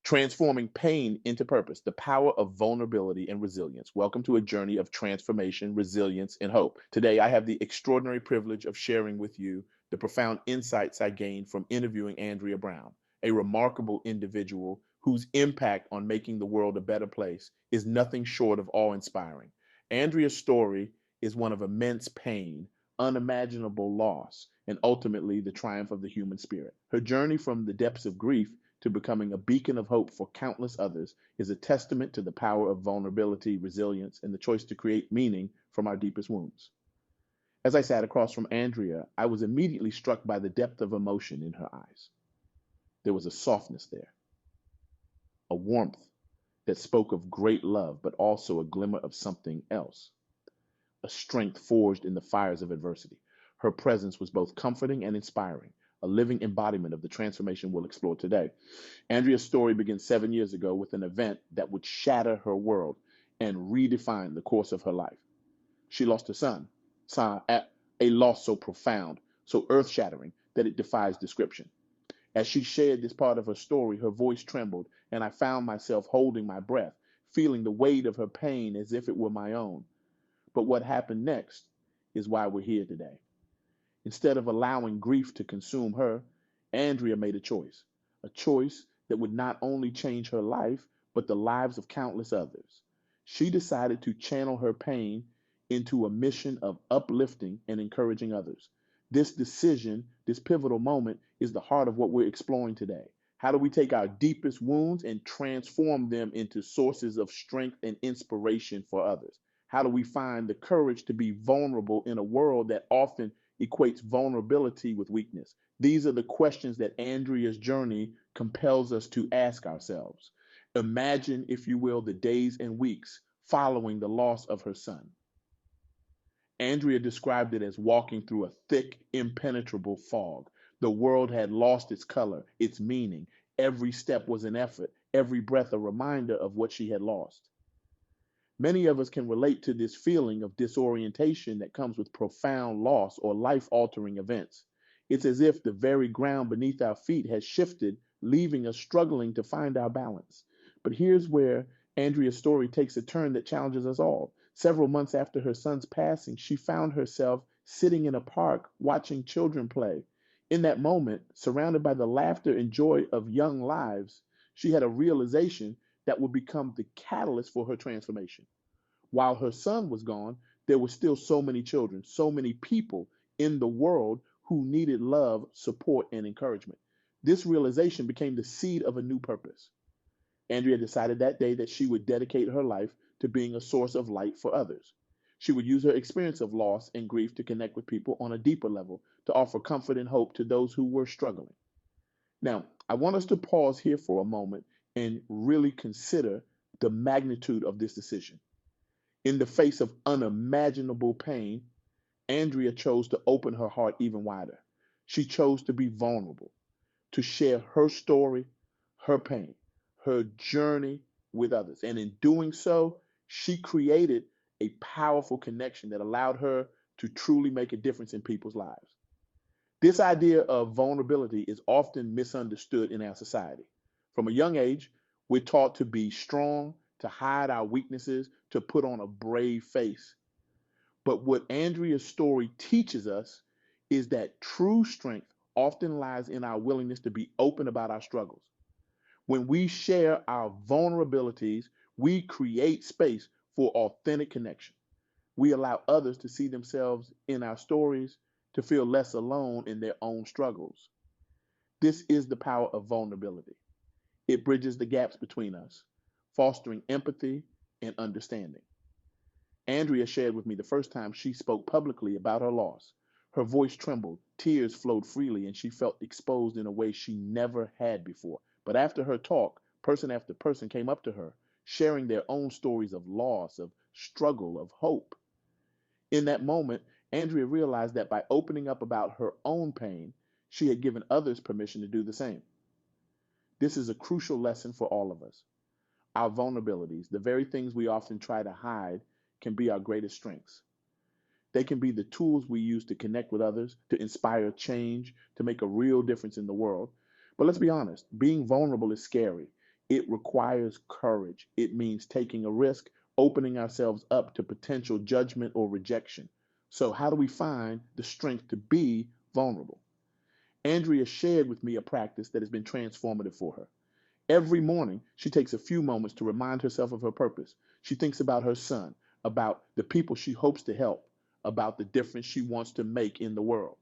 Transforming pain into purpose, the power of vulnerability and resilience. Welcome to a journey of transformation, resilience, and hope. Today, I have the extraordinary privilege of sharing with you the profound insights I gained from interviewing Andrea Brown, a remarkable individual whose impact on making the world a better place is nothing short of awe inspiring. Andrea's story is one of immense pain, unimaginable loss, and ultimately the triumph of the human spirit. Her journey from the depths of grief to becoming a beacon of hope for countless others is a testament to the power of vulnerability, resilience, and the choice to create meaning from our deepest wounds. As I sat across from Andrea, I was immediately struck by the depth of emotion in her eyes. There was a softness there, a warmth that spoke of great love, but also a glimmer of something else, a strength forged in the fires of adversity. Her presence was both comforting and inspiring, a living embodiment of the transformation we'll explore today. Andrea's story begins 7 years ago with an event that would shatter her world and redefine the course of her life. She lost her son, a loss so profound, so earth shattering that it defies description. As she shared this part of her story, her voice trembled, and I found myself holding my breath, feeling the weight of her pain as if it were my own. But what happened next is why we're here today. Instead of allowing grief to consume her, Andrea made a choice that would not only change her life, but the lives of countless others. She decided to channel her pain into a mission of uplifting and encouraging others. This decision, this pivotal moment, is the heart of what we're exploring today. How do we take our deepest wounds and transform them into sources of strength and inspiration for others? How do we find the courage to be vulnerable in a world that often equates vulnerability with weakness? These are the questions that Andrea's journey compels us to ask ourselves. Imagine, if you will, the days and weeks following the loss of her son. Andrea described it as walking through a thick, impenetrable fog. The world had lost its color, its meaning. Every step was an effort, every breath a reminder of what she had lost. Many of us can relate to this feeling of disorientation that comes with profound loss or life altering events. It's as if the very ground beneath our feet has shifted, leaving us struggling to find our balance. But here's where Andrea's story takes a turn that challenges us all. Several months after her son's passing, she found herself sitting in a park watching children play. In that moment, surrounded by the laughter and joy of young lives, she had a realization that would become the catalyst for her transformation. While her son was gone, there were still so many children, so many people in the world who needed love, support, and encouragement. This realization became the seed of a new purpose. Andrea decided that day that she would dedicate her life to being a source of light for others. She would use her experience of loss and grief to connect with people on a deeper level, to offer comfort and hope to those who were struggling. Now, I want us to pause here for a moment and really consider the magnitude of this decision. In the face of unimaginable pain, Andrea chose to open her heart even wider. She chose to be vulnerable, to share her story, her pain, her journey with others. And in doing so, she created a powerful connection that allowed her to truly make a difference in people's lives. This idea of vulnerability is often misunderstood in our society. From a young age, we're taught to be strong, to hide our weaknesses, to put on a brave face. But what Andrea's story teaches us is that true strength often lies in our willingness to be open about our struggles. When we share our vulnerabilities, we create space for authentic connection. We allow others to see themselves in our stories, to feel less alone in their own struggles. This is the power of vulnerability. It bridges the gaps between us, fostering empathy and understanding. Andrea shared with me the first time she spoke publicly about her loss. Her voice trembled, tears flowed freely, and she felt exposed in a way she never had before. But after her talk, person after person came up to her, sharing their own stories of loss, of struggle, of hope. In that moment, Andrea realized that by opening up about her own pain, she had given others permission to do the same. This is a crucial lesson for all of us. Our vulnerabilities, the very things we often try to hide, can be our greatest strengths. They can be the tools we use to connect with others, to inspire change, to make a real difference in the world. But let's be honest, being vulnerable is scary. It requires courage. It means taking a risk, opening ourselves up to potential judgment or rejection. So, how do we find the strength to be vulnerable? Andrea shared with me a practice that has been transformative for her. Every morning, she takes a few moments to remind herself of her purpose. She thinks about her son, about the people she hopes to help, about the difference she wants to make in the world.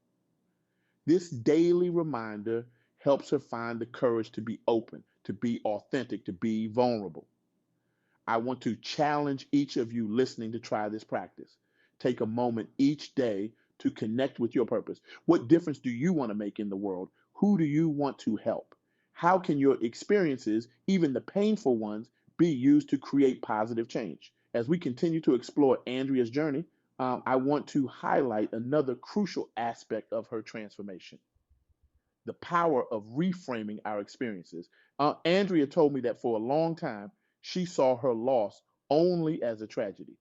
This daily reminder helps her find the courage to be open, to be authentic, to be vulnerable. I want to challenge each of you listening to try this practice. Take a moment each day to connect with your purpose. What difference do you want to make in the world? Who do you want to help? How can your experiences, even the painful ones, be used to create positive change? As we continue to explore Andrea's journey, I want to highlight another crucial aspect of her transformation: the power of reframing our experiences. Andrea told me that for a long time, she saw her loss only as a tragedy.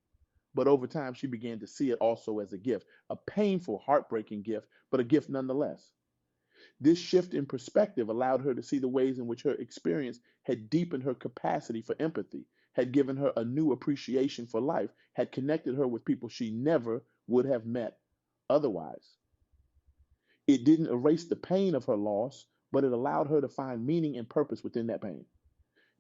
But over time, she began to see it also as a gift, a painful, heartbreaking gift, but a gift nonetheless. This shift in perspective allowed her to see the ways in which her experience had deepened her capacity for empathy, had given her a new appreciation for life, had connected her with people she never would have met otherwise. It didn't erase the pain of her loss, but it allowed her to find meaning and purpose within that pain.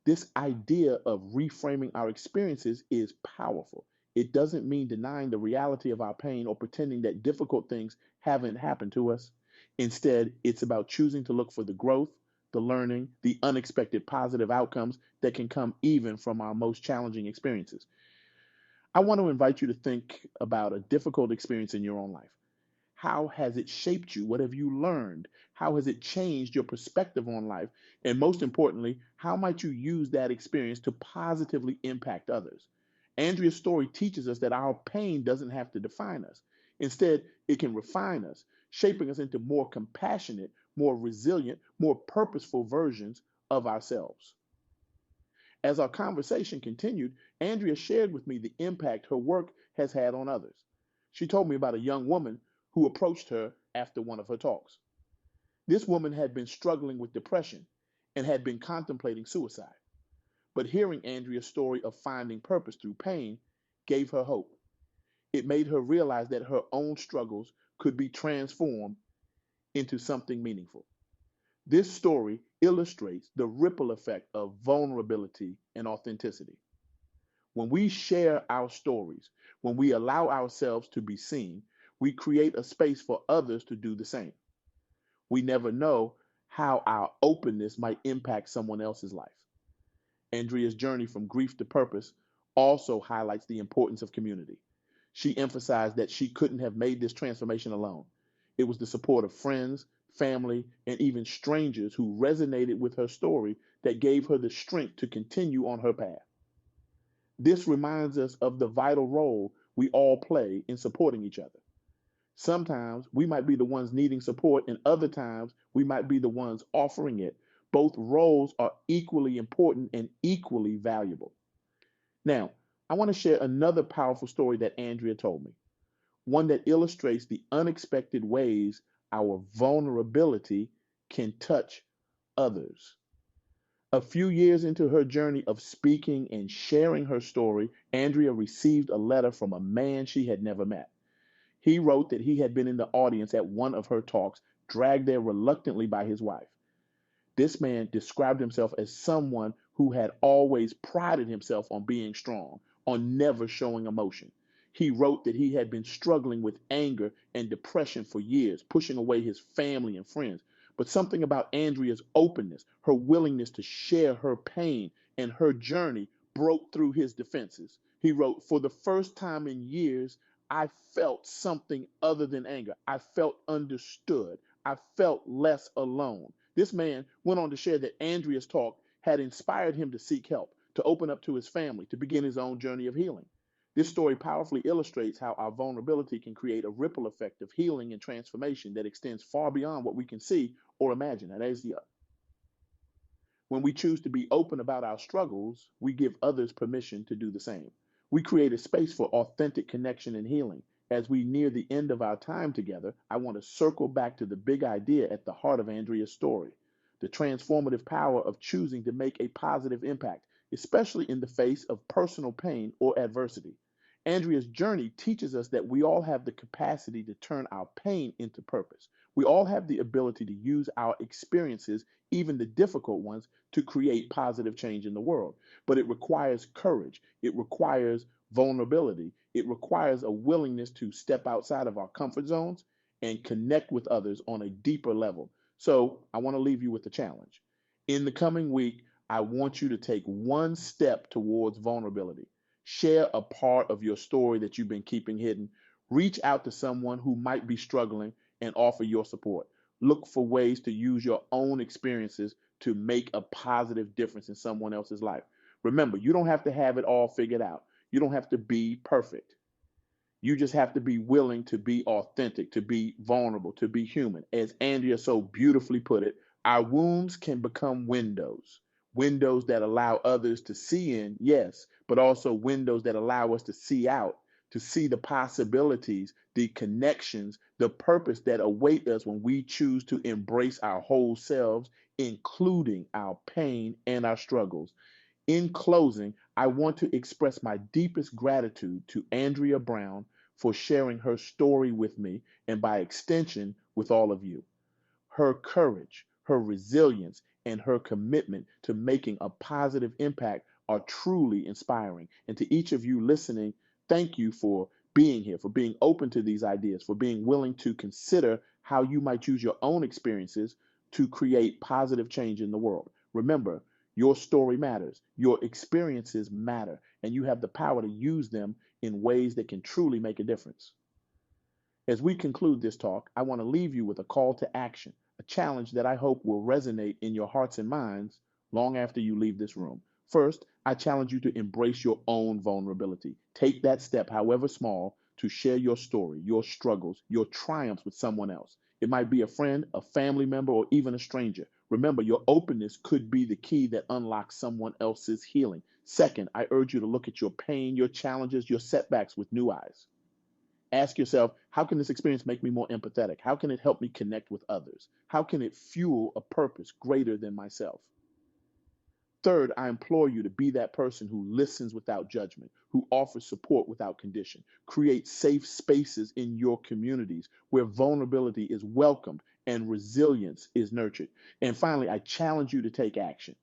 This idea of reframing our experiences is powerful. It doesn't mean denying the reality of our pain or pretending that difficult things haven't happened to us. Instead, it's about choosing to look for the growth, the learning, the unexpected positive outcomes that can come even from our most challenging experiences. I want to invite you to think about a difficult experience in your own life. How has it shaped you? What have you learned? How has it changed your perspective on life? And most importantly, how might you use that experience to positively impact others? Andrea's story teaches us that our pain doesn't have to define us. Instead, it can refine us, shaping us into more compassionate, more resilient, more purposeful versions of ourselves. As our conversation continued, Andrea shared with me the impact her work has had on others. She told me about a young woman who approached her after one of her talks. This woman had been struggling with depression and had been contemplating suicide. But hearing Andrea's story of finding purpose through pain gave her hope. It made her realize that her own struggles could be transformed into something meaningful. This story illustrates the ripple effect of vulnerability and authenticity. When we share our stories, when we allow ourselves to be seen, we create a space for others to do the same. We never know how our openness might impact someone else's life. Andrea's journey from grief to purpose also highlights the importance of community. She emphasized that she couldn't have made this transformation alone. It was the support of friends, family, and even strangers who resonated with her story that gave her the strength to continue on her path. This reminds us of the vital role we all play in supporting each other. Sometimes we might be the ones needing support, and other times we might be the ones offering it. Both roles are equally important and equally valuable. Now, I want to share another powerful story that Andrea told me, one that illustrates the unexpected ways our vulnerability can touch others. A few years into her journey of speaking and sharing her story, Andrea received a letter from a man she had never met. He wrote that he had been in the audience at one of her talks, dragged there reluctantly by his wife. This man described himself as someone who had always prided himself on being strong, on never showing emotion. He wrote that he had been struggling with anger and depression for years, pushing away his family and friends. But something about Andrea's openness, her willingness to share her pain and her journey broke through his defenses. He wrote, "For the first time in years, I felt something other than anger. I felt understood. I felt less alone." This man went on to share that Andrea's talk had inspired him to seek help, to open up to his family, to begin his own journey of healing. This story powerfully illustrates how our vulnerability can create a ripple effect of healing and transformation that extends far beyond what we can see or imagine. And that is the When we choose to be open about our struggles, we give others permission to do the same. We create a space for authentic connection and healing. As we near the end of our time together, I want to circle back to the big idea at the heart of Andrea's story. the transformative power of choosing to make a positive impact, especially in the face of personal pain or adversity. Andrea's journey teaches us that we all have the capacity to turn our pain into purpose. We all have the ability to use our experiences, even the difficult ones, to create positive change in the world. But it requires courage, it requires vulnerability, it requires a willingness to step outside of our comfort zones and connect with others on a deeper level. So I want to leave you with a challenge. In the coming week, I want you to take one step towards vulnerability. Share a part of your story that you've been keeping hidden. Reach out to someone who might be struggling and offer your support. Look for ways to use your own experiences to make a positive difference in someone else's life. Remember, you don't have to have it all figured out. You don't have to be perfect. You just have to be willing to be authentic, to be vulnerable, to be human. As Andrea so beautifully put it, our wounds can become windows, windows that allow others to see in, yes, but also windows that allow us to see out, to see the possibilities, the connections, the purpose that await us when we choose to embrace our whole selves, including our pain and our struggles. In closing, I want to express my deepest gratitude to Andrea Brown for sharing her story with me and by extension with all of you. Her courage, her resilience, and her commitment to making a positive impact are truly inspiring. And to each of you listening, thank you for being here, for being open to these ideas, for being willing to consider how you might use your own experiences to create positive change in the world. Remember, your story matters, your experiences matter, and you have the power to use them in ways that can truly make a difference. As we conclude this talk, I want to leave you with a call to action, a challenge that I hope will resonate in your hearts and minds long after you leave this room. First, I challenge you to embrace your own vulnerability. Take that step, however small, to share your story, your struggles, your triumphs with someone else. It might be a friend, a family member, or even a stranger. Remember, your openness could be the key that unlocks someone else's healing. Second, I urge you to look at your pain, your challenges, your setbacks with new eyes. Ask yourself, how can this experience make me more empathetic? How can it help me connect with others? How can it fuel a purpose greater than myself? Third, I implore you to be that person who listens without judgment, who offers support without condition. Create safe spaces in your communities where vulnerability is welcomed and resilience is nurtured. And finally, I challenge you to take action.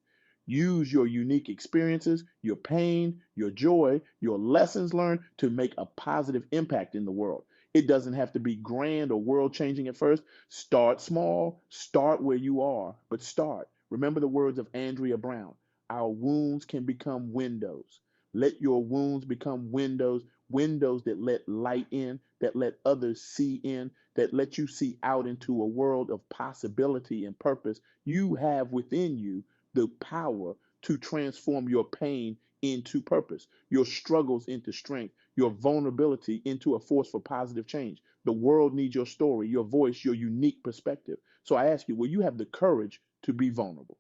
Use your unique experiences, your pain, your joy, your lessons learned to make a positive impact in the world. It doesn't have to be grand or world changing at first. Start small, start where you are, but start. Remember the words of Andrea Brown: our wounds can become windows. Let your wounds become windows, windows that let light in, that let others see in, that let you see out into a world of possibility and purpose. You have within you the power to transform your pain into purpose, your struggles into strength, your vulnerability into a force for positive change. The world needs your story, your voice, your unique perspective. So I ask you, will you have the courage to be vulnerable?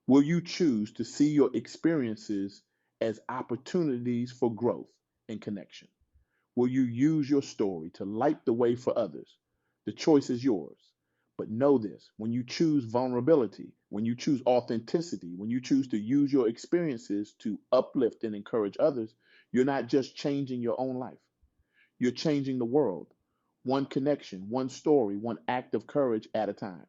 Will you choose to see your experiences as opportunities for growth and connection? Will you use your story to light the way for others? The choice is yours. But know this: when you choose vulnerability, when you choose authenticity, when you choose to use your experiences to uplift and encourage others, you're not just changing your own life, you're changing the world. One connection, one story, one act of courage at a time.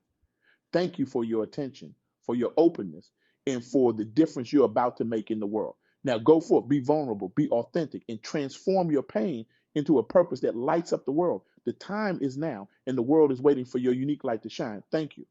Thank you for your attention, for your openness, and for the difference you're about to make in the world. Now go forth, be vulnerable, be authentic, and transform your pain into a purpose that lights up the world. The time is now, and the world is waiting for your unique light to shine. Thank you.